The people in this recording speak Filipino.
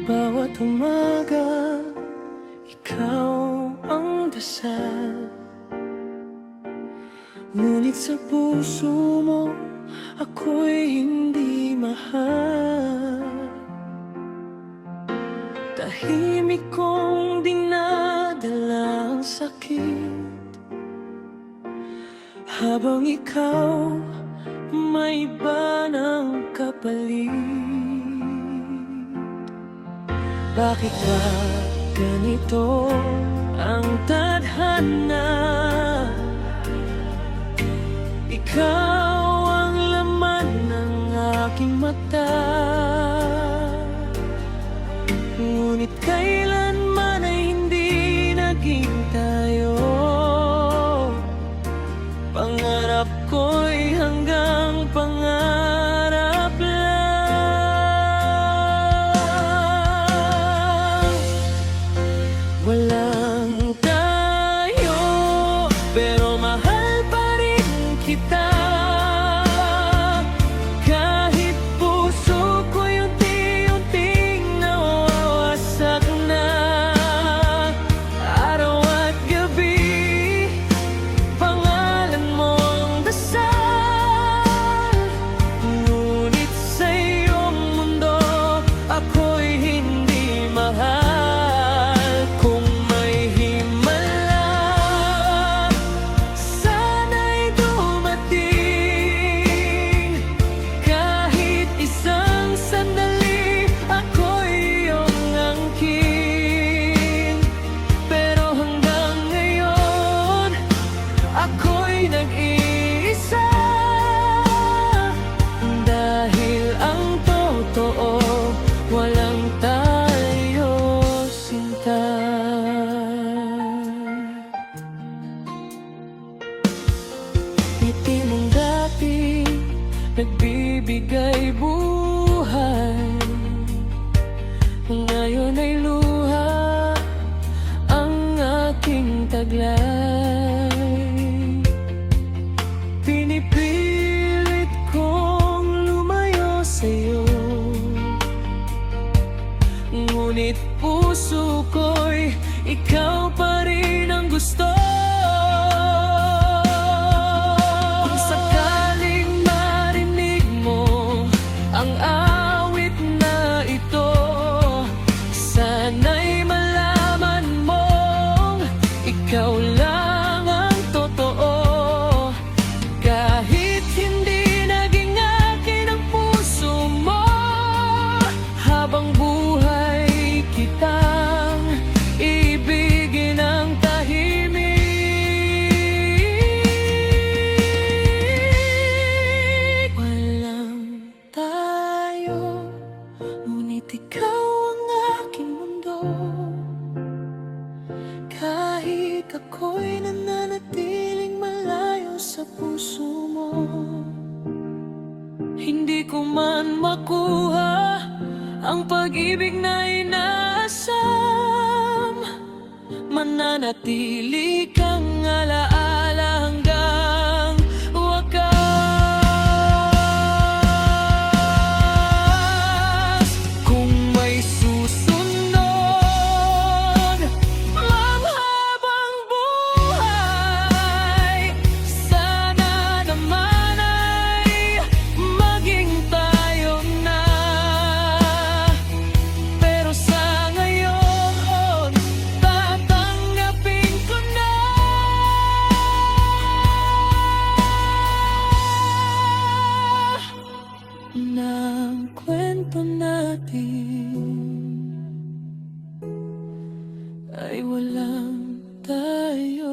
Bawat umaga, ikaw ang dasal. Ngunit sa puso mo, ako'y hindi mahal. Tahimik kong dinadala ang sakit, habang ikaw may iba ng kapalit. Bakit ba ganito ang tadhana? Ikaw ang laman ng aking mata, ngunit kailanman ay hindi naging tayo. Pangarap ko'y hanggang pangarap lang. Walang tayo, pero mahal pa rin kita. Kahit puso ko'y unti-unting nawawasak na, araw at gabi, pangalan mo ang dasal. Ngunit sa iyong mundo, ako'y hindi mahal. Nag-iisa dahil ang totoo, walang tayo sinta. Ngiti mong dati nagbibigay buhay, ngayon ay luha ang aking taglay. Pinipilit kong lumayo sa'yo, ngunit puso ko'y ikaw pa rin ang gusto. Kung sakaling marinig mo ang awit na ito, sana'y malaman mong ikaw lang ang totoo. Kahit hindi naging akin ang puso mo, habang buhay kitang ibigin ang tahimik. Walang tayo, ngunit ikaw ang aking mundo. Kahit ako'y nananatiling malayo sa puso mo, hindi ko man makuha ang pag-ibig na inaasam. Mananatili kang alaala hanggang wakas. Kung may susunod mang habang buhay, sana naman ay maging tayo na. Pero sa ngayon, tatanggapin ko na ng kwento natin ay walang tayo.